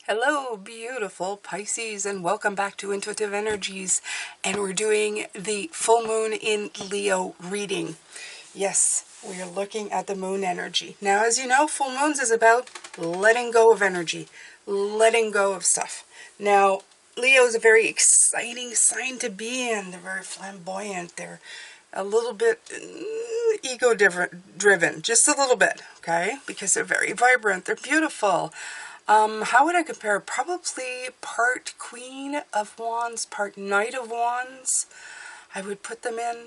Hello, beautiful Pisces, and welcome back to Intuitive Energies. And we're doing the full moon in Leo reading. Yes, we are looking at the moon energy. Now, as you know, full moons is about letting go of energy, letting go of stuff. Now, Leo is a very exciting sign to be in. They're very flamboyant. They're a little bit ego driven, just a little bit, okay? Because they're very vibrant. They're beautiful. How would I compare? Probably part Queen of Wands, part Knight of Wands. I would put them in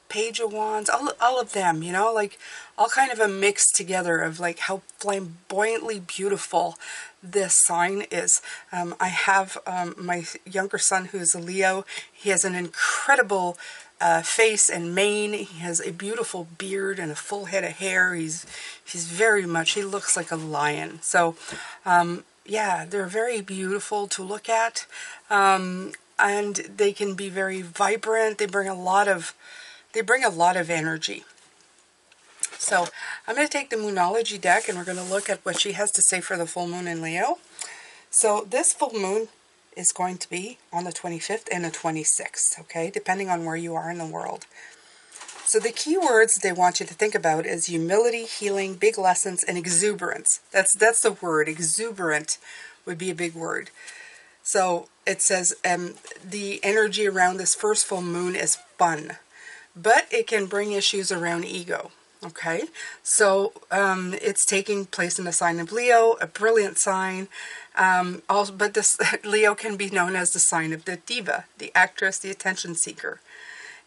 Page of Wands, all of them, you know, like all kind of a mix together of like how flamboyantly beautiful this sign is. I have my younger son who's a Leo. He has an incredible face and mane. He has a beautiful beard and a full head of hair. He's very much, he looks like a lion. So yeah, they're very beautiful to look at, and they can be very vibrant. They bring a lot of energy. So I'm going to take the Moonology deck and we're going to look at what she has to say for the full moon in Leo. So this full moon is going to be on the 25th and the 26th, okay, depending on where you are in the world. So the key words they want you to think about is humility, healing, big lessons, and exuberance. That's the word. Exuberant would be a big word. So it says the energy around this first full moon is fun, but it can bring issues around ego. Okay, so it's taking place in the sign of Leo, a brilliant sign. But this Leo can be known as the sign of the diva, the actress, the attention seeker,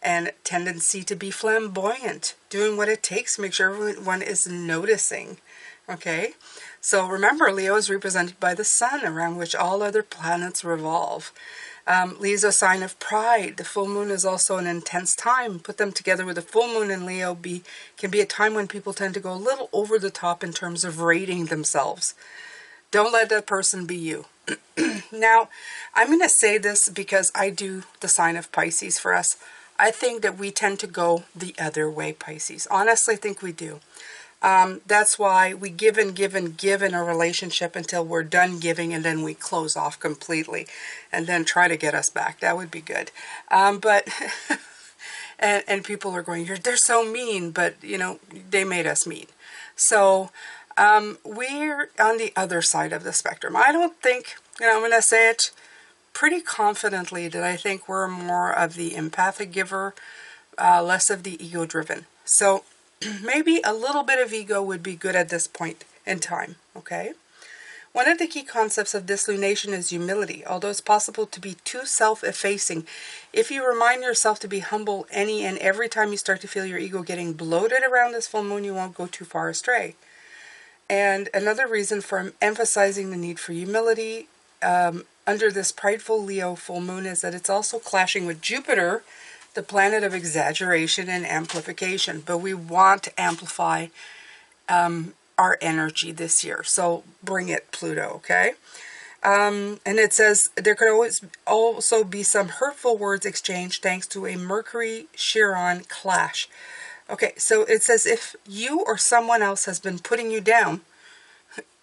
and tendency to be flamboyant, doing what it takes to make sure everyone is noticing. Okay, so remember, Leo is represented by the sun, around which all other planets revolve. Leo is a sign of pride. The full moon is also an intense time. Put them together with the full moon in Leo can be a time when people tend to go a little over the top in terms of rating themselves. Don't let that person be you. Now, I'm going to say this because I do the sign of Pisces for us. I think that we tend to go the other way, Pisces. Honestly, I think we do. That's why we give and give and give in a relationship until we're done giving, and then we close off completely and then try to get us back. That would be good. But and people are going, they're so mean, but you know, they made us mean. So we're on the other side of the spectrum. I don't think, you know, I'm going to say it pretty confidently that I think we're more of the empathic giver, less of the ego driven. So maybe a little bit of ego would be good at this point in time, okay? One of the key concepts of this lunation is humility, although it's possible to be too self-effacing. If you remind yourself to be humble any and every time you start to feel your ego getting bloated around this full moon, you won't go too far astray. And another reason for emphasizing the need for humility under this prideful Leo full moon is that it's also clashing with Jupiter, the planet of exaggeration and amplification. But we want to amplify our energy this year. So bring it, Pluto, okay? And it says there could always also be some hurtful words exchanged thanks to a Mercury-Chiron clash. Okay, so it says if you or someone else has been putting you down,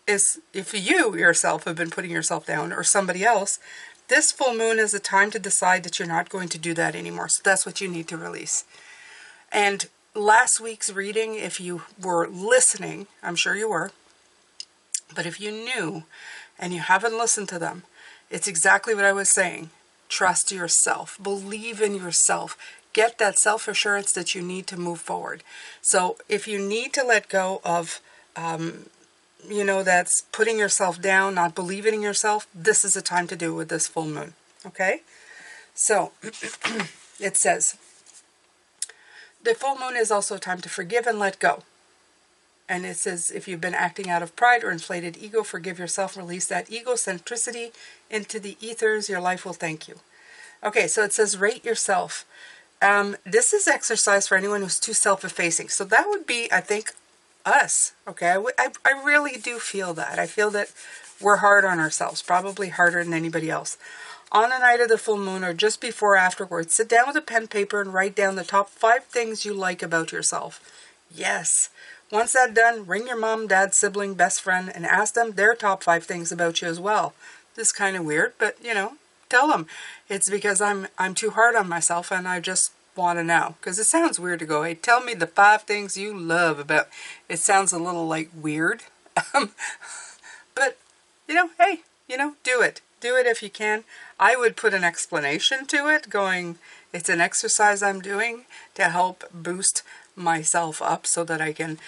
if you yourself have been putting yourself down or somebody else, this full moon is a time to decide that you're not going to do that anymore. So that's what you need to release. And last week's reading, if you were listening, I'm sure you were, but if you knew and you haven't listened to them, it's exactly what I was saying. Trust yourself. Believe in yourself. Get that self-assurance that you need to move forward. So if you need to let go of you know, that's putting yourself down, not believing in yourself, this is the time to do it with this full moon. Okay? So, it says, the full moon is also a time to forgive and let go. And it says, if you've been acting out of pride or inflated ego, forgive yourself, release that egocentricity into the ethers, your life will thank you. Okay, so it says, rate yourself. This is exercise for anyone who's too self-effacing. So that would be, I think, us. Okay, I really do feel that. I feel that we're hard on ourselves, probably harder than anybody else. On the night of the full moon or just before or afterwards, sit down with a pen, paper, and write down the top 5 things you like about yourself. Yes. Once that's done, ring your mom, dad, sibling, best friend, and ask them their top 5 things about you as well. this is kind of weird, but you know, tell them it's because I'm too hard on myself and I just want to know. Because it sounds weird to go, hey, tell me the 5 things you love about. It sounds a little like weird. But, you know, hey, you know, do it. Do it if you can. I would put an explanation to it going, it's an exercise I'm doing to help boost myself up so that I can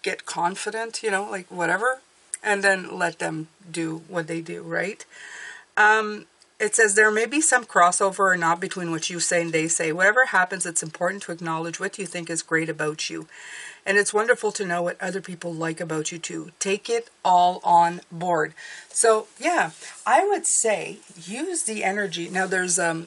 get confident, you know, like whatever. And then let them do what they do, right? It says there may be some crossover or not between what you say and they say. Whatever happens, it's important to acknowledge what you think is great about you. And it's wonderful to know what other people like about you too. Take it all on board. So yeah, I would say use the energy. Now there's a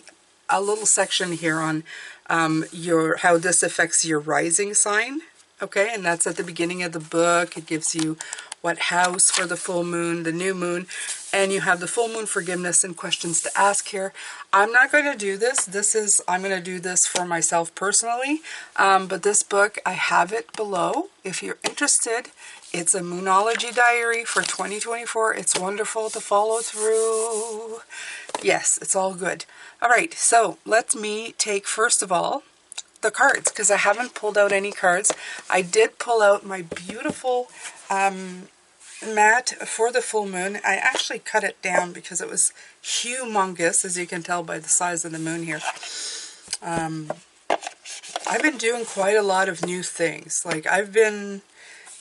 little section here on how this affects your rising sign. Okay, and that's at the beginning of the book. It gives you what house for the full moon, the new moon, and you have the full moon forgiveness and questions to ask here. I'm not going to do this. I'm going to do this for myself personally, but this book, I have it below. If you're interested, it's a Moonology diary for 2024. It's wonderful to follow through. Yes, it's all good. All right, so let me take, first of all, the cards, because I haven't pulled out any cards. I did pull out my beautiful mat for the full moon. I actually cut it down because it was humongous, as you can tell by the size of the moon here. I've been doing quite a lot of new things. Like I've been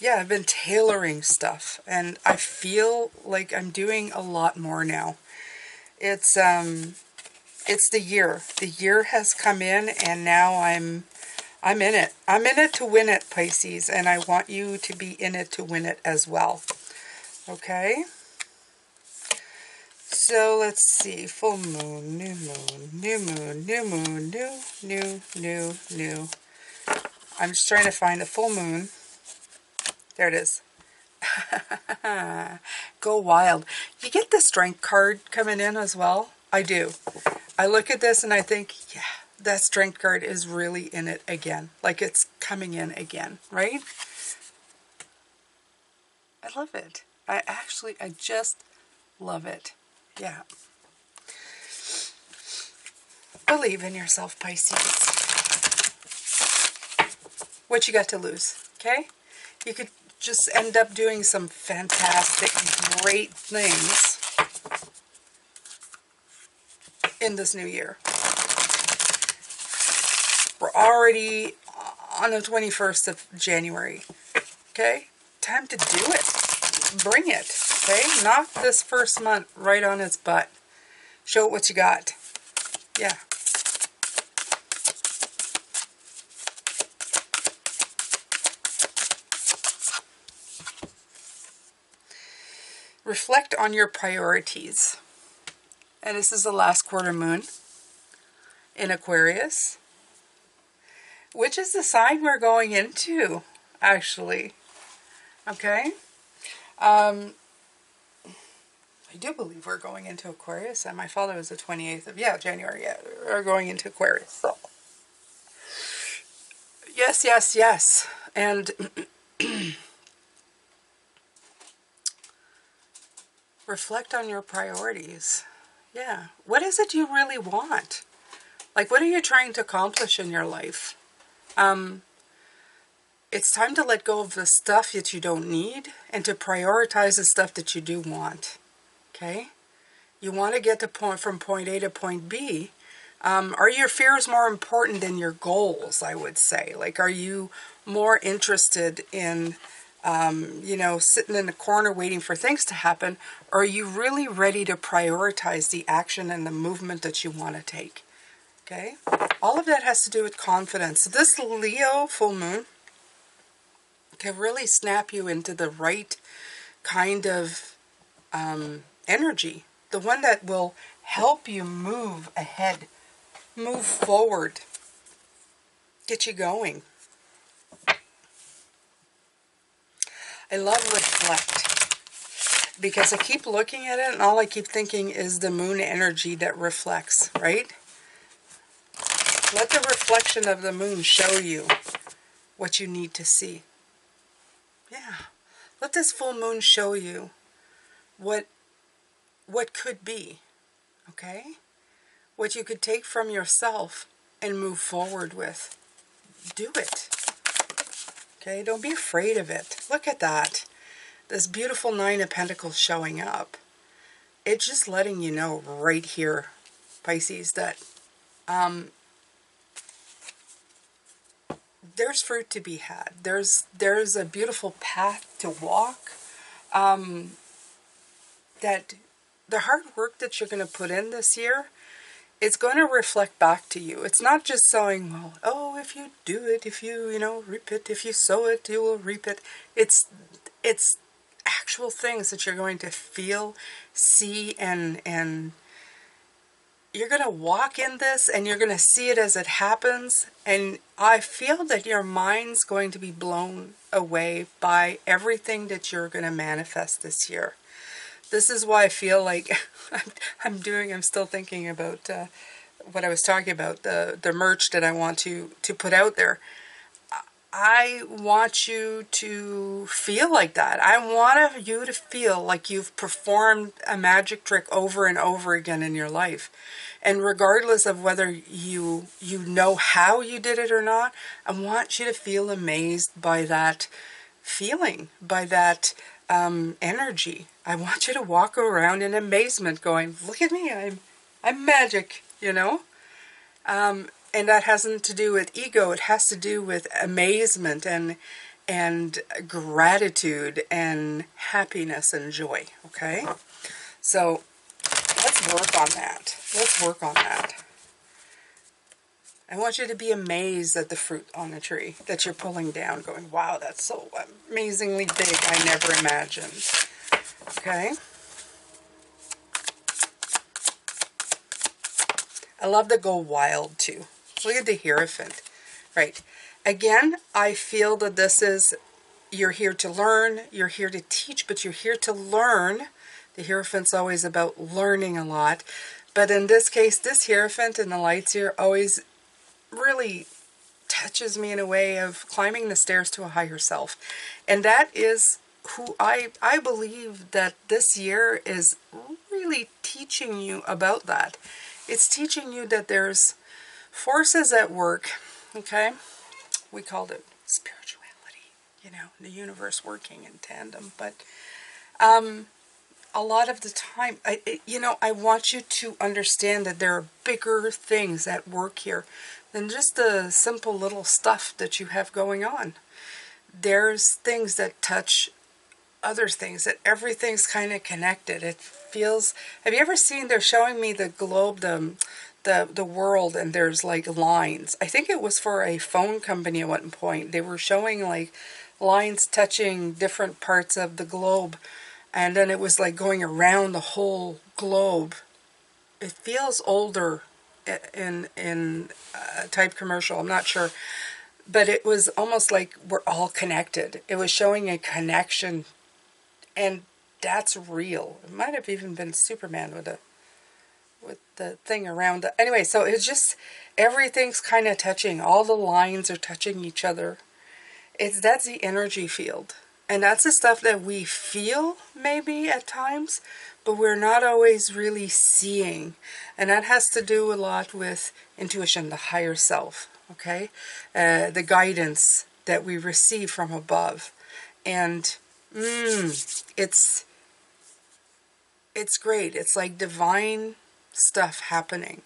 tailoring stuff, and I feel like I'm doing a lot more now. It's the year. The year has come in, and now I'm in it. I'm in it to win it, Pisces, and I want you to be in it to win it as well. Okay? So let's see. Full moon, new moon, new moon, new moon, new. I'm just trying to find a full moon. There it is. Go wild. You get the strength card coming in as well. I do. I look at this and I think, yeah, that strength card is really in it again. Like it's coming in again, right? I love it. I just love it. Yeah. Believe in yourself, Pisces. What you got to lose, okay? You could just end up doing some fantastic, great things in this new year. We're already on the 21st of January, okay? Time to do it. Bring it, okay? Knock this first month right on its butt. Show it what you got. Yeah. Reflect on your priorities. And this is the last quarter moon in Aquarius, which is the sign we're going into, actually. Okay? I do believe we're going into Aquarius, and my father was the 28th of, January. Yeah, we're going into Aquarius. So. Yes. And reflect on your priorities. Yeah. What is it you really want? Like, what are you trying to accomplish in your life? It's time to let go of the stuff that you don't need and to prioritize the stuff that you do want. Okay? You want to get from point A to point B. Are your fears more important than your goals, I would say? Like, are you more interested in, sitting in the corner waiting for things to happen? Or are you really ready to prioritize the action and the movement that you want to take? Okay? All of that has to do with confidence. This Leo full moon can really snap you into the right kind of energy. The one that will help you move ahead, move forward, get you going. I love reflect because I keep looking at it and all I keep thinking is the moon energy that reflects, right? Let the reflection of the moon show you what you need to see. Yeah. Let this full moon show you what what could be, okay? What you could take from yourself and move forward with. Do it. Okay, don't be afraid of it. Look at that. This beautiful Nine of Pentacles showing up. It's just letting you know right here, Pisces, that there's fruit to be had. There's a beautiful path to walk. That the hard work that you're going to put in this year, it's going to reflect back to you. It's not just saying, well, oh, if you do it, if you, reap it, if you sow it, you will reap it. It's actual things that you're going to feel, see, and you're going to walk in this and you're going to see it as it happens. And I feel that your mind's going to be blown away by everything that you're going to manifest this year. This is why I feel like I'm still thinking about what I was talking about, the merch that I want to put out there. I want you to feel like that. I want you to feel like you've performed a magic trick over and over again in your life. And regardless of whether you know how you did it or not, I want you to feel amazed by that feeling, by that energy. I want you to walk around in amazement going, look at me, I'm magic, and that hasn't to do with ego. It has to do with amazement and gratitude and happiness and joy. Okay? So let's work on that. Let's work on that. I want you to be amazed at the fruit on the tree that you're pulling down, going, wow, that's so amazingly big. I never imagined. Okay? I love the go wild too. Look at the Hierophant. Right. Again, I feel that this is, you're here to learn, you're here to teach, but you're here to learn. The Hierophant's always about learning a lot. But in this case, this Hierophant and the lights here always really touches me in a way of climbing the stairs to a higher self. And that is who I believe that this year is really teaching you about that. It's teaching you that there's forces at work, okay? We called it spirituality, the universe working in tandem. But a lot of the time, I want you to understand that there are bigger things at work here than just the simple little stuff that you have going on. There's things that touch other things, that everything's kind of connected. It feels, have you ever seen, they're showing me the globe, the world, and there's like lines. I think it was for a phone company at one point. They were showing like lines touching different parts of the globe, and then it was like going around the whole globe. It feels older in a type commercial, I'm not sure, but it was almost like we're all connected. It was showing a connection, and that's real. It might have even been Superman with the thing around it. Anyway, so it's just, everything's kind of touching. All the lines are touching each other. That's the energy field. And that's the stuff that we feel maybe at times, but we're not always really seeing. And that has to do a lot with intuition, the higher self, okay? The guidance that we receive from above. And it's great. It's like divine stuff happening.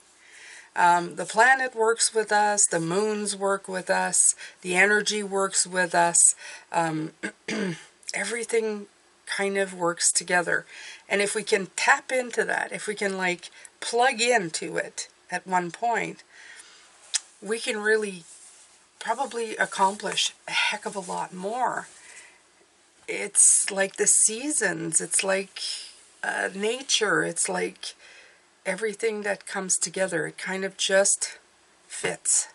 The planet works with us, the moons work with us, the energy works with us, everything kind of works together. And if we can tap into that, if we can like plug into it at one point, we can really probably accomplish a heck of a lot more. It's like the seasons, it's like nature, it's like everything that comes together. It kind of just fits.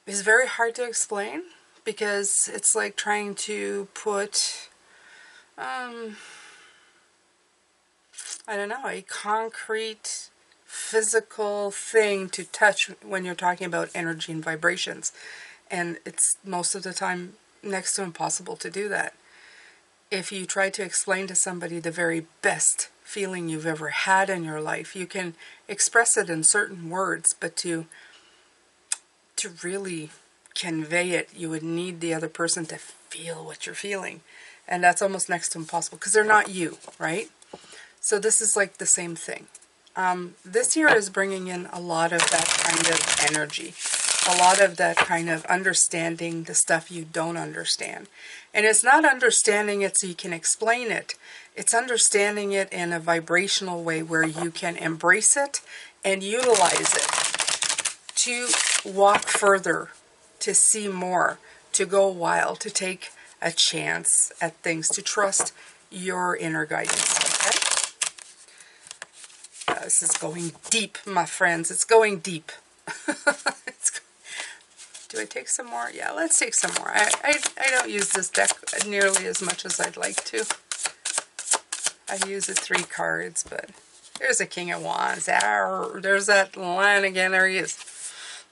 It's very hard to explain because it's like trying to put, I don't know, a concrete physical thing to touch when you're talking about energy and vibrations. And it's most of the time next to impossible to do that. if you try to explain to somebody the very best feeling you've ever had in your life, you can express it in certain words, but to really convey it, you would need the other person to feel what you're feeling. And that's almost next to impossible because they're not you, right? So this is like the same thing. This year is bringing in a lot of that kind of energy, a lot of that kind of understanding the stuff you don't understand. And it's not understanding it so you can explain it. It's understanding it in a vibrational way where you can embrace it and utilize it to walk further, to see more, to go wild, to take a chance at things, to trust your inner guidance, okay? This is going deep, my friends. It's going deep. Do I take some more? Yeah, let's take some more. I don't use this deck nearly as much as I'd like to. I use it 3 cards, but there's a King of Wands. There's that line again. There he is.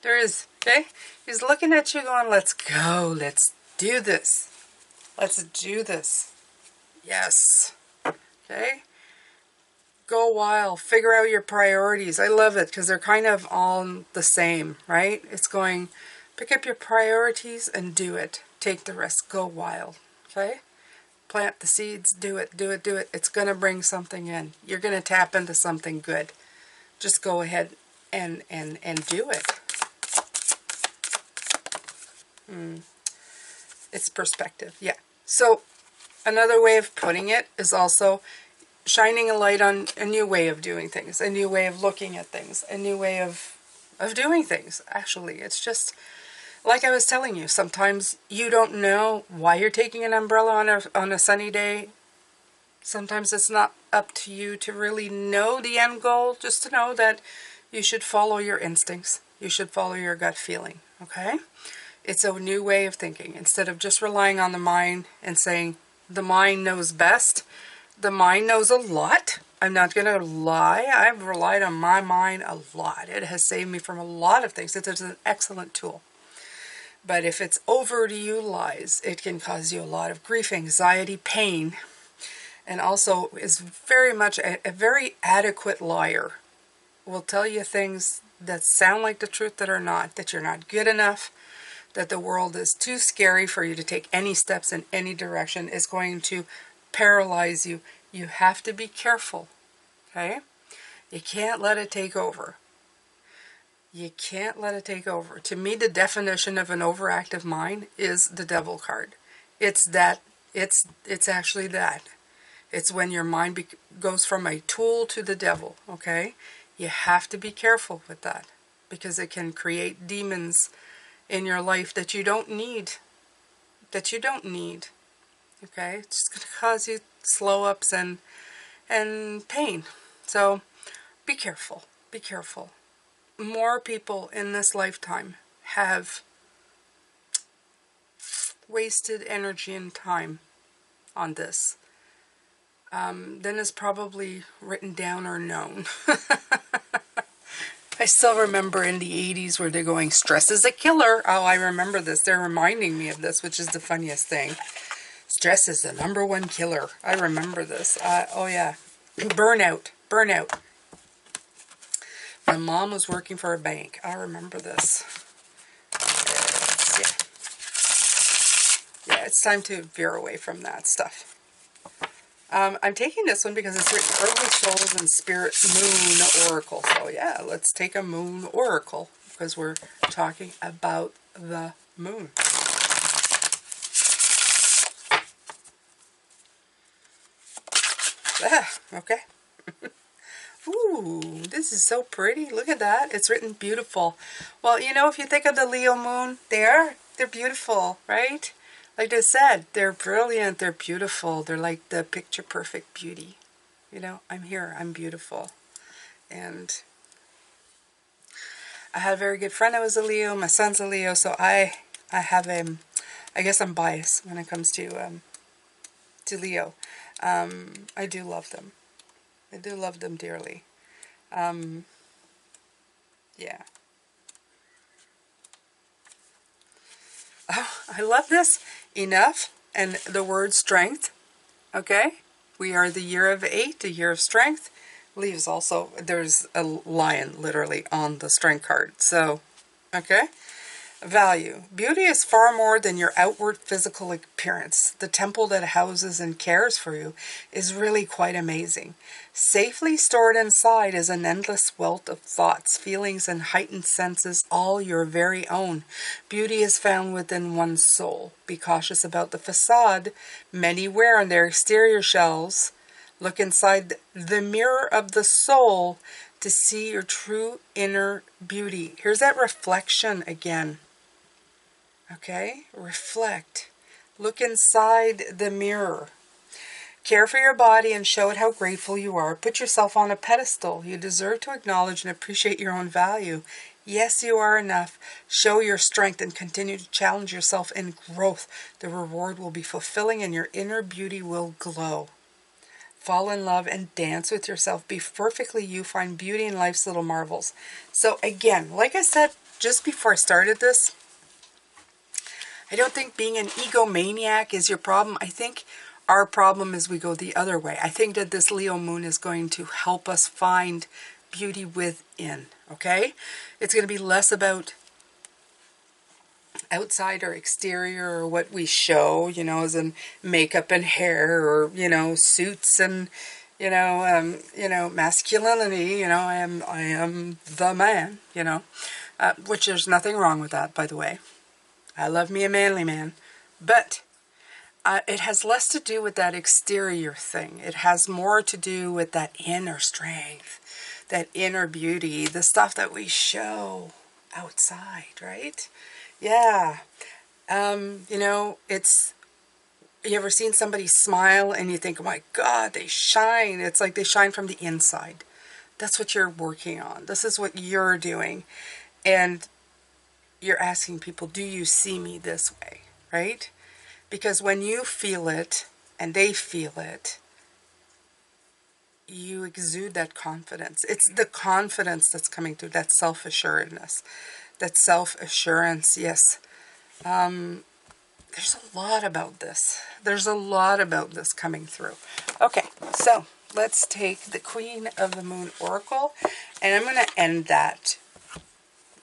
There is. Okay? He's looking at you going, let's go. Let's do this. Let's do this. Yes. Okay? Go wild. Figure out your priorities. I love it because they're kind of all the same, right? It's going, pick up your priorities and do it. Take the rest. Go wild. Okay? Plant the seeds. Do it. Do it. Do it. It's going to bring something in. You're going to tap into something good. Just go ahead and do it. It's perspective. Yeah. So another way of putting it is also shining a light on a new way of doing things, a new way of looking at things, a new way of doing things. Actually, it's just like I was telling you, sometimes you don't know why you're taking an umbrella on a sunny day. Sometimes it's not up to you to really know the end goal, just to know that you should follow your instincts. You should follow your gut feeling, okay? It's a new way of thinking. Instead of just relying on the mind and saying, the mind knows best. The mind knows a lot. I'm not going to lie. I've relied on my mind a lot. It has saved me from a lot of things. It is an excellent tool. But if it's overutilized, it can cause you a lot of grief, anxiety, pain, and also is very much a very adequate liar. Will tell you things that sound like the truth that are not, that you're not good enough, that the world is too scary for you to take any steps in any direction, is going to paralyze you. You have to be careful, okay? You can't let it take over. You can't let it take over. To me, the definition of an overactive mind is the devil card. It's that. It's actually that. It's when your mind goes from a tool to the devil, okay? You have to be careful with that because it can create demons in your life that you don't need. Okay? It's just going to cause you slow ups and pain. So be careful. Be careful. More people in this lifetime have wasted energy and time on this than is probably written down or known. I still remember in the 80s where they're going, stress is a killer. Oh, I remember this. They're reminding me of this, which is the funniest thing. Stress is the #1 killer. I remember this. Oh, yeah. Burnout. My mom was working for a bank. I remember this. Yeah, it's time to veer away from that stuff. I'm taking this one because it's written Early Souls and Spirit Moon Oracle. So yeah, let's take a Moon Oracle because we're talking about the moon. Okay. Ooh, this is so pretty. Look at that. It's written beautiful. Well, you know, if you think of the Leo moon, they're beautiful, right? Like I said, they're brilliant, they're beautiful, they're like the picture perfect beauty. You know, I'm here, I'm beautiful. And I had a very good friend that was a Leo, my son's a Leo, so I have I guess I'm biased when it comes to Leo. I do love them. I do love them dearly. Yeah. Oh, I love this. Enough and the word strength. Okay? We are the year of 8, the year of strength. Leaves also, there's a lion literally on the strength card. So, okay? Value. Beauty is far more than your outward physical appearance. The temple that houses and cares for you is really quite amazing. Safely stored inside is an endless wealth of thoughts, feelings, and heightened senses, all your very own. Beauty is found within one's soul. Be cautious about the facade many wear on their exterior shells. Look inside the mirror of the soul to see your true inner beauty. Here's that reflection again. Okay, reflect. Look inside the mirror. Care for your body and show it how grateful you are. Put yourself on a pedestal. You deserve to acknowledge and appreciate your own value. Yes, you are enough. Show your strength and continue to challenge yourself in growth. The reward will be fulfilling and your inner beauty will glow. Fall in love and dance with yourself. Be perfectly you. Find beauty in life's little marvels. So again, like I said just before I started this, I don't think being an egomaniac is your problem. I think our problem is we go the other way. I think that this Leo moon is going to help us find beauty within, okay? It's going to be less about outside or exterior or what we show, you know, as in makeup and hair or, you know, suits and, masculinity, I am the man, which there's nothing wrong with that, by the way. I love me a manly man, but it has less to do with that exterior thing. It has more to do with that inner strength, that inner beauty, the stuff that we show outside, right? Yeah. It's, you ever seen somebody smile and you think, oh my God, they shine. It's like they shine from the inside. That's what you're working on. This is what you're doing. And you're asking people, do you see me this way, right? Because when you feel it and they feel it, you exude that confidence. It's the confidence that's coming through, that self-assuredness, that self-assurance, yes. There's a lot about this. There's a lot about this coming through. Okay, so let's take the Queen of the Moon Oracle, and I'm going to end that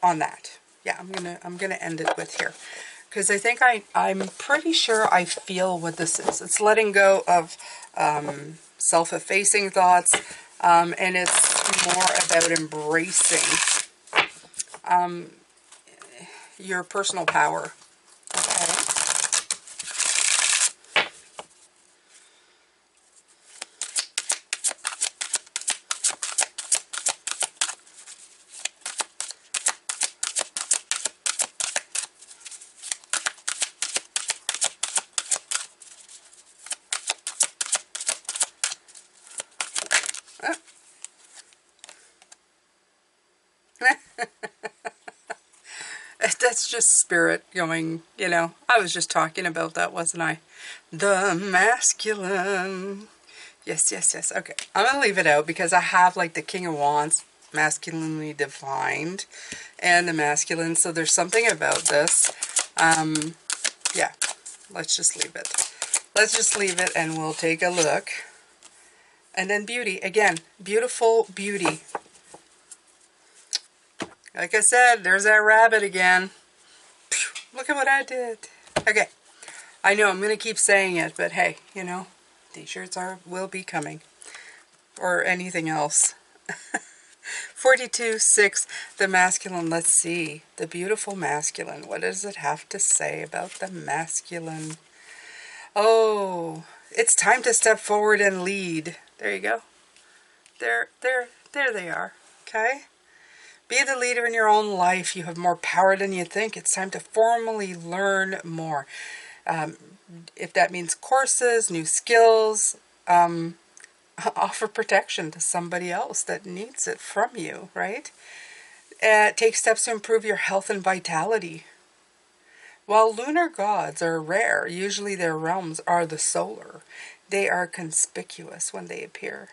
on that. Yeah, I'm gonna end it with here, because I think I'm pretty sure I feel what this is. It's letting go of self-effacing thoughts, and it's more about embracing your personal power. Okay. That's just spirit going, I was just talking about that, wasn't I? The masculine. Yes, yes, yes. Okay, I'm going to leave it out because I have like the King of Wands, masculinely defined, and the masculine. So there's something about this. Yeah, let's just leave it. Let's just leave it and we'll take a look. And then beauty. Again, beautiful beauty. Like I said, there's that rabbit again. Look at what I did. Okay. I know I'm going to keep saying it, but hey, t-shirts will be coming. Or anything else. 42-6, the masculine. Let's see. The beautiful masculine. What does it have to say about the masculine? Oh, it's time to step forward and lead. There you go. There they are. Okay? Be the leader in your own life. You have more power than you think. It's time to formally learn more. If that means courses, new skills, offer protection to somebody else that needs it from you, right? Take steps to improve your health and vitality. While lunar gods are rare, usually their realms are the solar. They are conspicuous when they appear.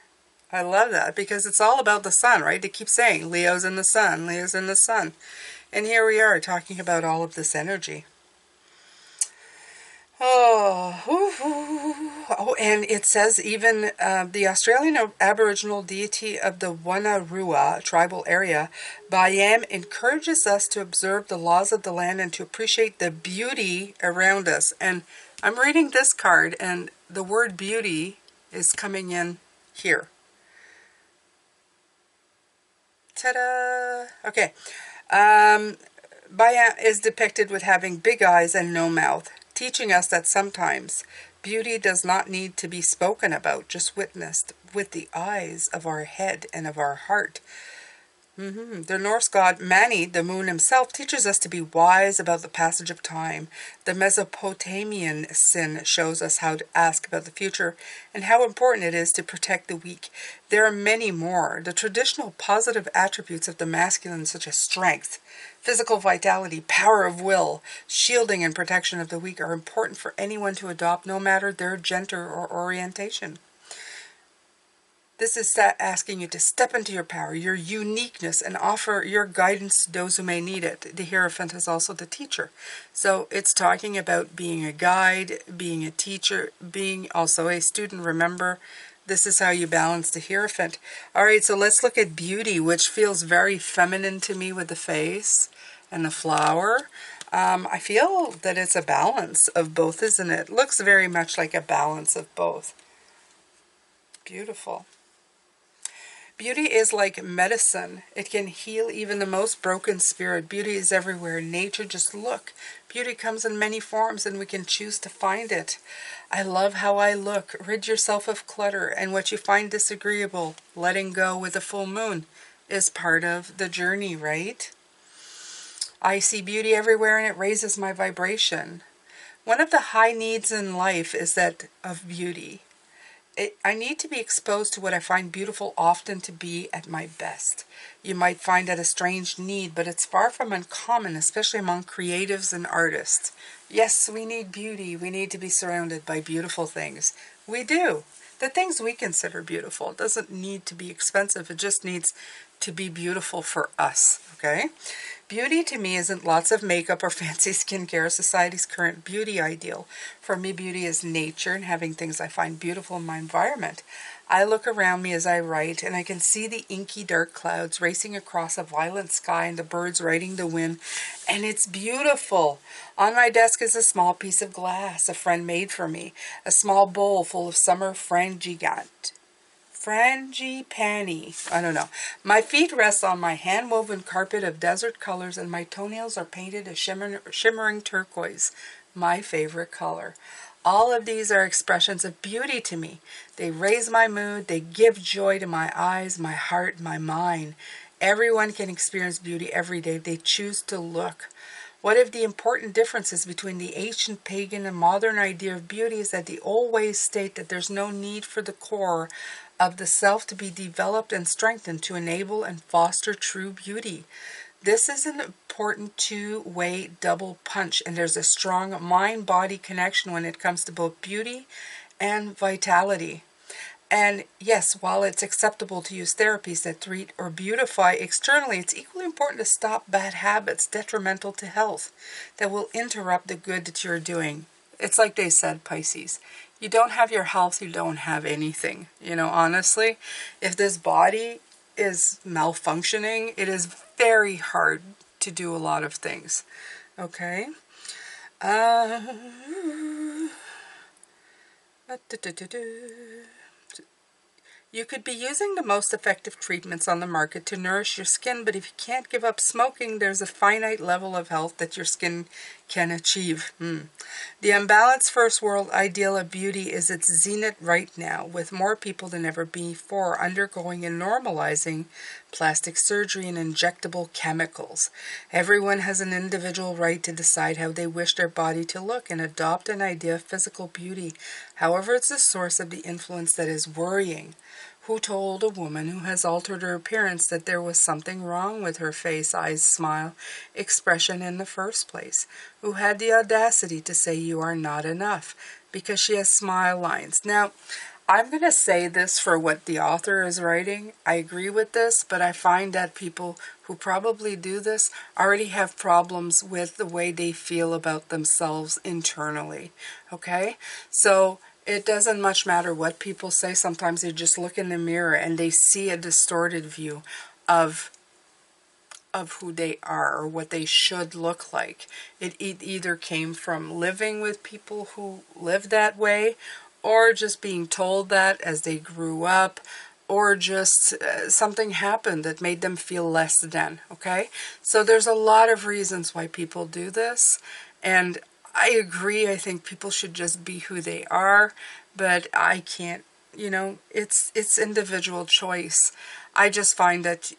I love that because it's all about the sun, right? They keep saying Leo's in the sun, Leo's in the sun. And here we are talking about all of this energy. Oh, Oh, and it says even the Australian Aboriginal deity of the Wonnarua tribal area, Bayam, encourages us to observe the laws of the land and to appreciate the beauty around us. And I'm reading this card, and the word beauty is coming in here. Ta-da! Okay. Baya is depicted with having big eyes and no mouth, teaching us that sometimes beauty does not need to be spoken about, just witnessed with the eyes of our head and of our heart. The Norse god Mani, the moon himself, teaches us to be wise about the passage of time. The Mesopotamian sin shows us how to ask about the future and how important it is to protect the weak. There are many more. The traditional positive attributes of the masculine, such as strength, physical vitality, power of will, shielding and protection of the weak, are important for anyone to adopt, no matter their gender or orientation. This is asking you to step into your power, your uniqueness, and offer your guidance to those who may need it. The Hierophant is also the teacher. So it's talking about being a guide, being a teacher, being also a student. Remember, this is how you balance the Hierophant. All right, so let's look at beauty, which feels very feminine to me with the face and the flower. I feel that it's a balance of both, isn't it? Looks very much like a balance of both. Beautiful. Beauty is like medicine. It can heal even the most broken spirit. Beauty is everywhere in nature. Just look. Beauty comes in many forms and we can choose to find it. I love how I look. Rid yourself of clutter, and what you find disagreeable, letting go with the full moon, is part of the journey, right? I see beauty everywhere and it raises my vibration. One of the high needs in life is that of beauty. I need to be exposed to what I find beautiful often to be at my best. You might find that a strange need, but it's far from uncommon, especially among creatives and artists. Yes, we need beauty. We need to be surrounded by beautiful things. We do. The things we consider beautiful. It doesn't need to be expensive. It just needs to be beautiful for us, okay? Beauty to me isn't lots of makeup or fancy skincare, society's current beauty ideal. For me, beauty is nature and having things I find beautiful in my environment. I look around me as I write, and I can see the inky dark clouds racing across a violet sky and the birds riding the wind, and it's beautiful. On my desk is a small piece of glass a friend made for me, a small bowl full of summer frangipani. I don't know. My feet rest on my hand-woven carpet of desert colors, and my toenails are painted a shimmering turquoise, my favorite color. All of these are expressions of beauty to me. They raise my mood. They give joy to my eyes, my heart, my mind. Everyone can experience beauty every day if they choose to look. One of the important differences between the ancient pagan and modern idea of beauty is that the old ways state that there's no need for the core of the self to be developed and strengthened to enable and foster true beauty. This is an important two-way double punch, and there's a strong mind-body connection when it comes to both beauty and vitality. And yes, while it's acceptable to use therapies that treat or beautify externally, it's equally important to stop bad habits detrimental to health that will interrupt the good that you're doing. It's like they said, Pisces, you don't have your health, you don't have anything. You know, honestly, if this body is malfunctioning, it is very hard to do a lot of things. Okay? You could be using the most effective treatments on the market to nourish your skin, but if you can't give up smoking, there's a finite level of health that your skin can achieve. The unbalanced first world ideal of beauty is its zenith right now, with more people than ever before undergoing and normalizing plastic surgery and injectable chemicals. Everyone has an individual right to decide how they wish their body to look and adopt an idea of physical beauty. However, it's the source of the influence that is worrying. Who told a woman who has altered her appearance that there was something wrong with her face, eyes, smile, expression in the first place? Who had the audacity to say you are not enough because she has smile lines? Now, I'm going to say this for what the author is writing. I agree with this, but I find that people who probably do this already have problems with the way they feel about themselves internally. Okay? So It doesn't much matter what people say. Sometimes they just look in the mirror and they see a distorted view of who they are or what they should look like. It either came from living with people who live that way, or just being told that as they grew up, or just something happened that made them feel less than, okay? So there's a lot of reasons why people do this, and I agree. I think people should just be who they are, but I can't, it's individual choice. I just find that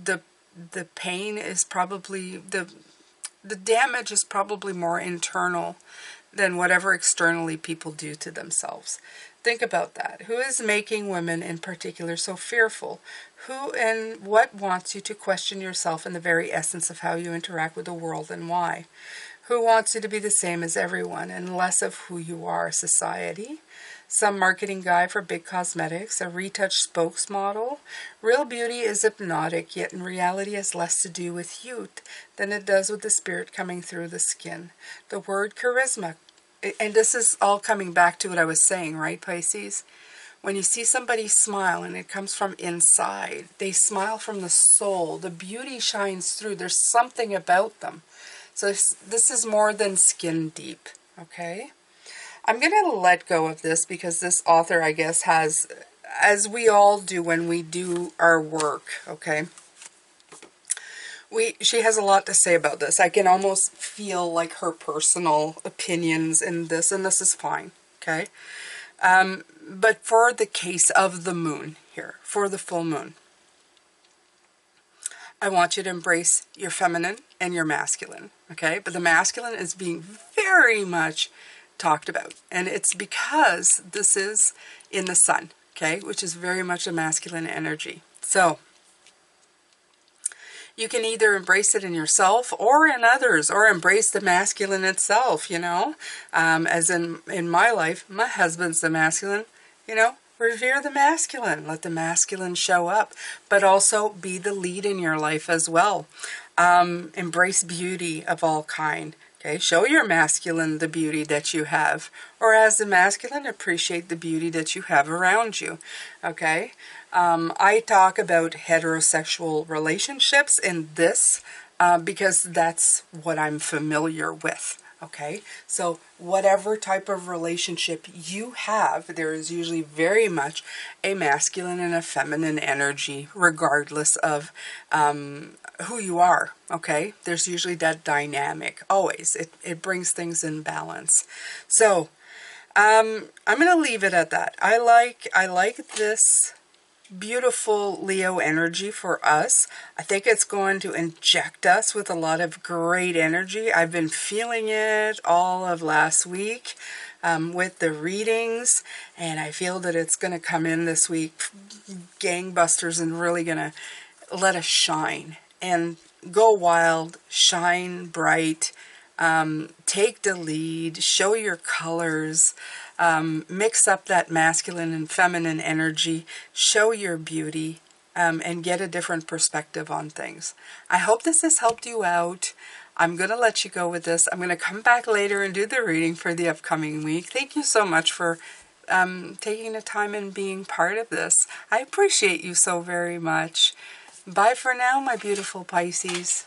the pain is probably, the damage is probably more internal than whatever externally people do to themselves. Think about that. Who is making women in particular so fearful? Who and what wants you to question yourself in the very essence of how you interact with the world, and why? Who wants you to be the same as everyone and less of who you are? Society? Some marketing guy for big cosmetics, a retouched spokesmodel? Real beauty is hypnotic, yet in reality has less to do with youth than it does with the spirit coming through the skin. The word charisma, and this is all coming back to what I was saying, right, Pisces? When you see somebody smile and it comes from inside, they smile from the soul, the beauty shines through, there's something about them. So this is more than skin deep, okay? I'm going to let go of this because this author, I guess, has, as we all do when we do our work, okay? She has a lot to say about this. I can almost feel like her personal opinions in this, and this is fine, okay? But for the case of the moon here, for the full moon, I want you to embrace your feminine and your masculine, okay? But the masculine is being very much talked about, and it's because this is in the sun, okay, which is very much a masculine energy. So you can either embrace it in yourself or in others, or embrace the masculine itself, as in my life, my husband's the masculine, revere the masculine, let the masculine show up, but also be the lead in your life as well. Embrace beauty of all kind. Okay, show your masculine the beauty that you have, or as the masculine, appreciate the beauty that you have around you. Okay, I talk about heterosexual relationships in this because that's what I'm familiar with. Okay, so whatever type of relationship you have, there is usually very much a masculine and a feminine energy, regardless of who you are. Okay, there's usually that dynamic. Always, it brings things in balance. So I'm gonna leave it at that. I like this beautiful Leo energy for us. I think it's going to inject us with a lot of great energy. I've been feeling it all of last week with the readings, and I feel that it's going to come in this week gangbusters and really going to let us shine and go wild, shine bright, take the lead, show your colors, mix up that masculine and feminine energy, show your beauty, and get a different perspective on things. I hope this has helped you out. I'm going to let you go with this. I'm going to come back later and do the reading for the upcoming week. Thank you so much for taking the time and being part of this. I appreciate you so very much. Bye for now, my beautiful Pisces.